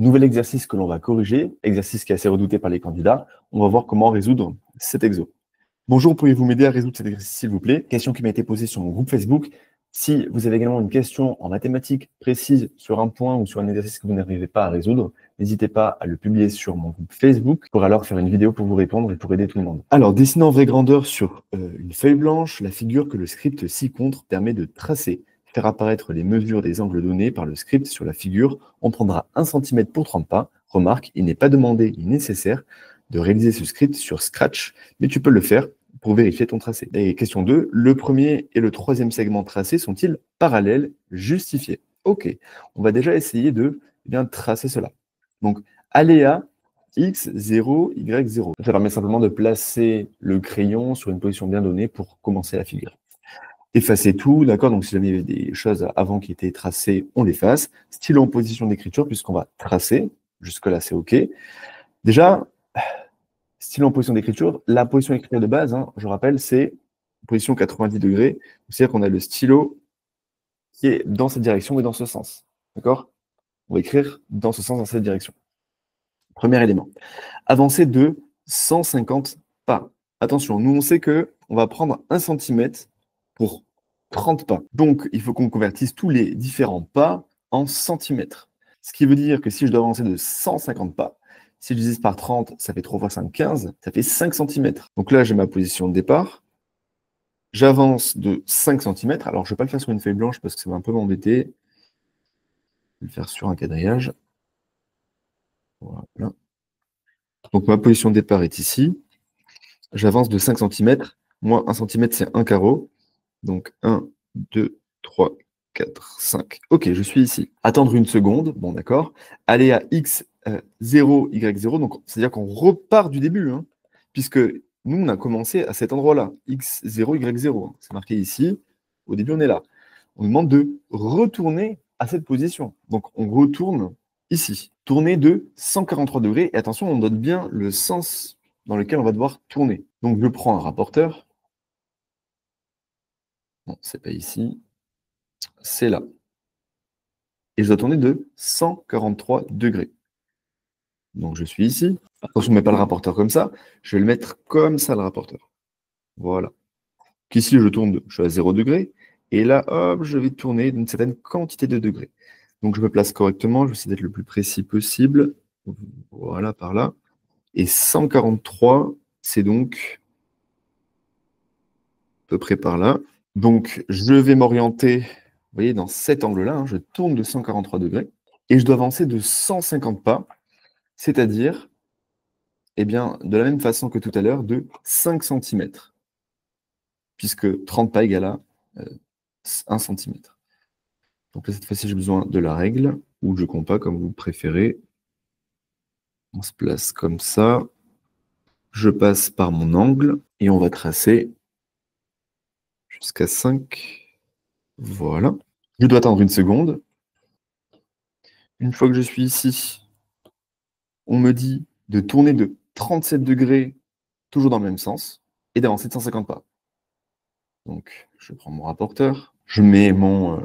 Nouvel exercice que l'on va corriger, exercice qui est assez redouté par les candidats. On va voir comment résoudre cet exo. Bonjour, pourriez-vous m'aider à résoudre cet exercice, s'il vous plaît? Question qui m'a été posée sur mon groupe Facebook. Si vous avez également une question en mathématiques précise sur un point ou sur un exercice que vous n'arrivez pas à résoudre, n'hésitez pas à le publier sur mon groupe Facebook pour alors faire une vidéo pour vous répondre et pour aider tout le monde. Alors, dessinez en vraie grandeur sur une feuille blanche la figure que le script ci-contre permet de tracer. Faire apparaître les mesures des angles donnés par le script sur la figure. On prendra 1 cm pour 30 pas. Remarque, il n'est pas demandé ni nécessaire de réaliser ce script sur Scratch, mais tu peux le faire pour vérifier ton tracé. Et question 2, le premier et le troisième segment tracé sont-ils parallèles, justifiés? Ok, on va déjà essayer de tracer cela. Donc, aléa x0, y0. Ça permet simplement de placer le crayon sur une position bien donnée pour commencer la figure. Effacer tout, d'accord? Donc, si jamais il y avait des choses avant qui étaient tracées, on l'efface. Stylo en position d'écriture, puisqu'on va tracer. Jusque-là, c'est OK. Déjà, stylo en position d'écriture. La position d'écriture de base, je rappelle, c'est position 90 degrés. C'est-à-dire qu'on a le stylo qui est dans cette direction et dans ce sens. D'accord? On va écrire dans ce sens, dans cette direction. Premier élément. Avancer de 150 pas. Attention, nous, on sait qu'on va prendre 1 cm pour 30 pas. Donc, il faut qu'on convertisse tous les différents pas en centimètres. Ce qui veut dire que si je dois avancer de 150 pas, si je divise par 30, ça fait 3 fois 5, 15, ça fait 5 cm. Donc là, j'ai ma position de départ. J'avance de 5 cm. Alors, je ne vais pas le faire sur une feuille blanche parce que ça va un peu m'embêter. Je vais le faire sur un quadrillage. Voilà. Donc, ma position de départ est ici. J'avance de 5 cm. Moins 1 cm, c'est 1 carreau. Donc, 1, 2, 3, 4, 5. Ok, je suis ici. Attendre une seconde. Bon, d'accord. Aller à x 0, y0. Donc, c'est-à-dire qu'on repart du début. Puisque nous, on a commencé à cet endroit-là. x0, y0. C'est marqué ici. Au début, on est là. On nous demande de retourner à cette position. Donc, on retourne ici. Tourner de 143 degrés. Et attention, on donne bien le sens dans lequel on va devoir tourner. Donc, je prends un rapporteur. Non, c'est pas ici. C'est là. Et je dois tourner de 143 degrés. Donc, je suis ici. Attention, je ne mets pas le rapporteur comme ça. Je vais le mettre comme ça, le rapporteur. Voilà. Donc, ici, je suis à 0 degré. Et là, hop, je vais tourner d'une certaine quantité de degrés. Donc, je me place correctement. Je vais essayer d'être le plus précis possible. Voilà, par là. Et 143, c'est donc à peu près par là. Donc, je vais m'orienter, vous voyez, dans cet angle-là. Je tourne de 143 degrés. Et je dois avancer de 150 pas, c'est-à-dire, eh bien, de la même façon que tout à l'heure, de 5 cm. Puisque 30 pas égale à 1 cm. Donc là, cette fois-ci, j'ai besoin de la règle, ou je compas, comme vous préférez. On se place comme ça. Je passe par mon angle, et on va tracer jusqu'à 5. Voilà. Je dois attendre une seconde. Une fois que je suis ici, on me dit de tourner de 37 degrés, toujours dans le même sens, et d'avancer de 150 pas. Donc, je prends mon rapporteur, je mets mon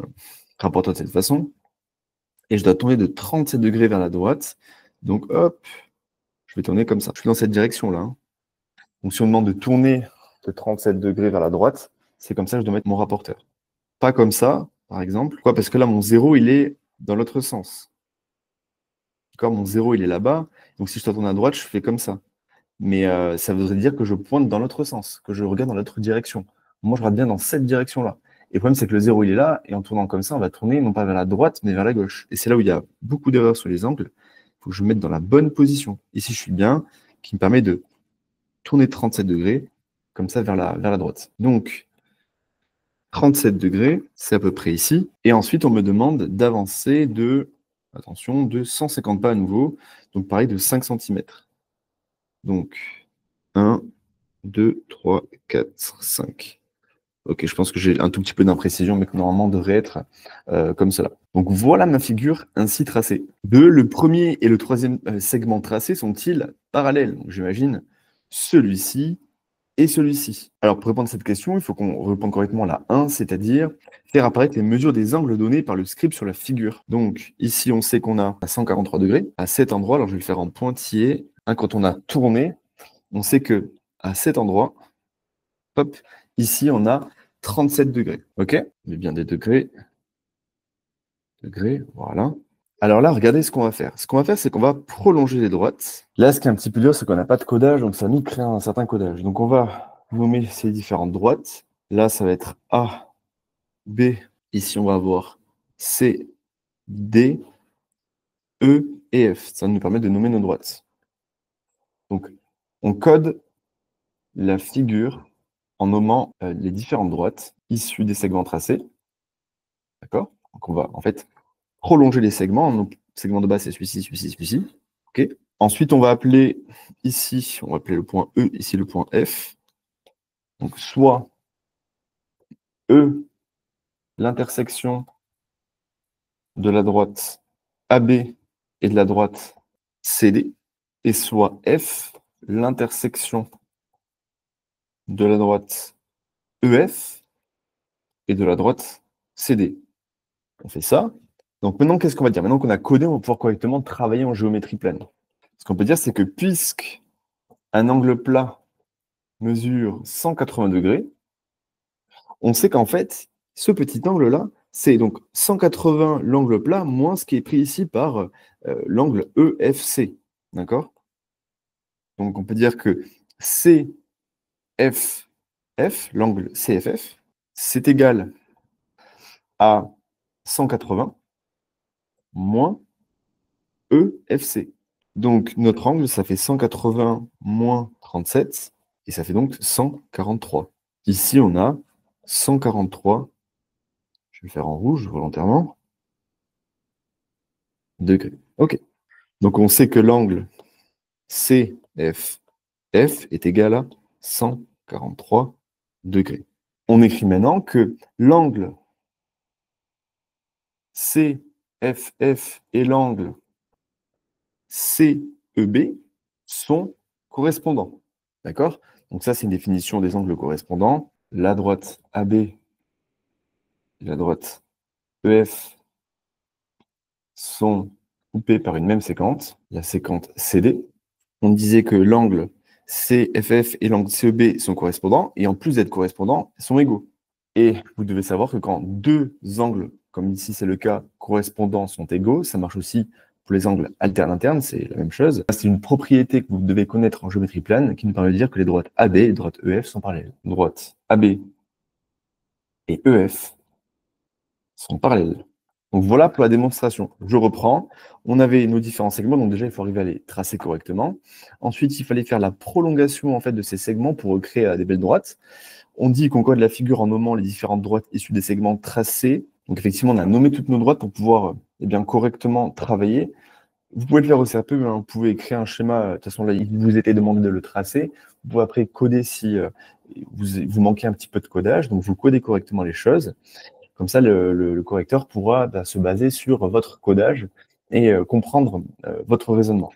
rapporteur de cette façon, et je dois tourner de 37 degrés vers la droite. Donc, hop, je vais tourner comme ça. Je suis dans cette direction-là. Donc, si on me demande de tourner de 37 degrés vers la droite, c'est comme ça que je dois mettre mon rapporteur. Pas comme ça, par exemple. Pourquoi? Parce que là, mon 0, il est dans l'autre sens. D'accord? Mon 0, il est là-bas. Donc, si je dois tourner à droite, je fais comme ça. Mais ça voudrait dire que je pointe dans l'autre sens, que je regarde dans l'autre direction. Moi, je regarde bien dans cette direction-là. Et le problème, c'est que le 0, il est là, et en tournant comme ça, on va tourner non pas vers la droite, mais vers la gauche. Et c'est là où il y a beaucoup d'erreurs sur les angles. Il faut que je me mette dans la bonne position. Ici, je suis bien, qui me permet de tourner 37 degrés, comme ça, vers la droite. Donc, 37 degrés, c'est à peu près ici. Et ensuite, on me demande d'avancer de, attention, de 150 pas à nouveau. Donc, pareil, de 5 cm. Donc, 1, 2, 3, 4, 5. Ok, je pense que j'ai un tout petit peu d'imprécision, mais que normalement devrait être comme cela. Donc voilà ma figure ainsi tracée. Le premier et le troisième segment tracé sont-ils parallèles? Donc j'imagine celui-ci et celui-ci. Alors, pour répondre à cette question, il faut qu'on réponde correctement à la 1, c'est-à-dire faire apparaître les mesures des angles donnés par le script sur la figure. Donc, ici, on sait qu'on a à 143 degrés, à cet endroit, alors je vais le faire en pointillé. Hein, quand on a tourné, on sait que à cet endroit, hop, ici, on a 37 degrés. OK? On met bien des degrés. Degrés, voilà. Alors là, regardez ce qu'on va faire. Ce qu'on va faire, c'est qu'on va prolonger les droites. Là, ce qui est un petit peu dur, c'est qu'on n'a pas de codage, donc ça nous crée un certain codage. Donc on va nommer ces différentes droites. Là, ça va être A, B. Ici, on va avoir C, D, E et F. Ça va nous permettre de nommer nos droites. Donc, on code la figure en nommant les différentes droites issues des segments tracés. D'accord? Donc on va en fait prolonger les segments. Donc, le segment de base, c'est celui-ci, celui-ci, celui-ci. OK? Ensuite, on va appeler ici, on va appeler le point E, ici le point F. Donc, soit E, l'intersection de la droite AB et de la droite CD, et soit F, l'intersection de la droite EF et de la droite CD. On fait ça. Donc maintenant, qu'est-ce qu'on va dire? Maintenant qu'on a codé, on va pouvoir correctement travailler en géométrie plane. Ce qu'on peut dire, c'est que puisque un angle plat mesure 180 degrés, on sait qu'en fait, ce petit angle-là, c'est donc 180 l'angle plat moins ce qui est pris ici par l'angle EFC. D'accord? Donc on peut dire que CFF, l'angle CFF, c'est égal à 180 moins EFC. Donc notre angle, ça fait 180 moins 37, et ça fait donc 143. Ici, on a 143, je vais le faire en rouge volontairement, degrés. OK. Donc on sait que l'angle CFF est égal à 143 degrés. On écrit maintenant que l'angle CFF et l'angle CEB sont correspondants. D'accord? Donc ça, c'est une définition des angles correspondants. La droite AB et la droite EF sont coupées par une même séquente, la séquente CD. On disait que l'angle CFF et l'angle CEB sont correspondants, et en plus d'être correspondants, ils sont égaux. Et vous devez savoir que quand deux angles, comme ici c'est le cas, correspondants sont égaux, ça marche aussi pour les angles alternes-internes, c'est la même chose. C'est une propriété que vous devez connaître en géométrie plane qui nous permet de dire que les droites AB et les droites EF sont parallèles. Droites AB et EF sont parallèles. Donc voilà pour la démonstration. Je reprends. On avait nos différents segments, donc déjà il faut arriver à les tracer correctement. Ensuite, il fallait faire la prolongation en fait de ces segments pour créer des belles droites. On dit qu'on code la figure en nommant les différentes droites issues des segments tracés. Donc effectivement, on a nommé toutes nos droites pour pouvoir bien correctement travailler. Vous pouvez le faire au CRP, mais vous pouvez créer un schéma. De toute façon, là, il vous était demandé de le tracer. Vous pouvez après coder si vous manquez un petit peu de codage. Donc, vous codez correctement les choses. Comme ça, le correcteur pourra se baser sur votre codage et comprendre votre raisonnement.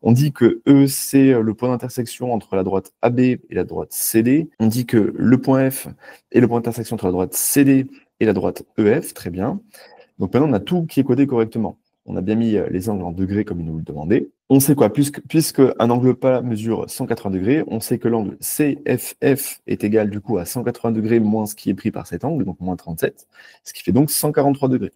On dit que E, c'est le point d'intersection entre la droite AB et la droite CD. On dit que le point F est le point d'intersection entre la droite CD et la droite EF. Très bien. Donc maintenant, on a tout qui est codé correctement. On a bien mis les angles en degrés comme il nous le demandait. On sait quoi? Puisque un angle plat mesure 180 degrés, on sait que l'angle CFF est égal du coup à 180 degrés moins ce qui est pris par cet angle, donc moins 37, ce qui fait donc 143 degrés.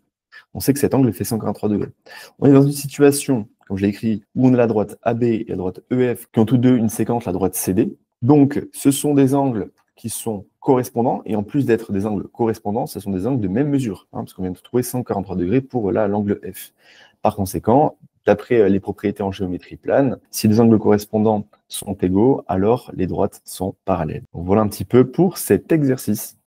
On sait que cet angle fait 143 degrés. On est dans une situation, comme je l'ai écrit, où on a la droite AB et la droite EF qui ont tous deux une séquence, la droite CD. Donc, ce sont des angles qui sont correspondants, et en plus d'être des angles correspondants, ce sont des angles de même mesure, parce qu'on vient de trouver 143 degrés pour là l'angle F. Par conséquent, d'après les propriétés en géométrie plane, si les angles correspondants sont égaux, alors les droites sont parallèles. Donc voilà un petit peu pour cet exercice.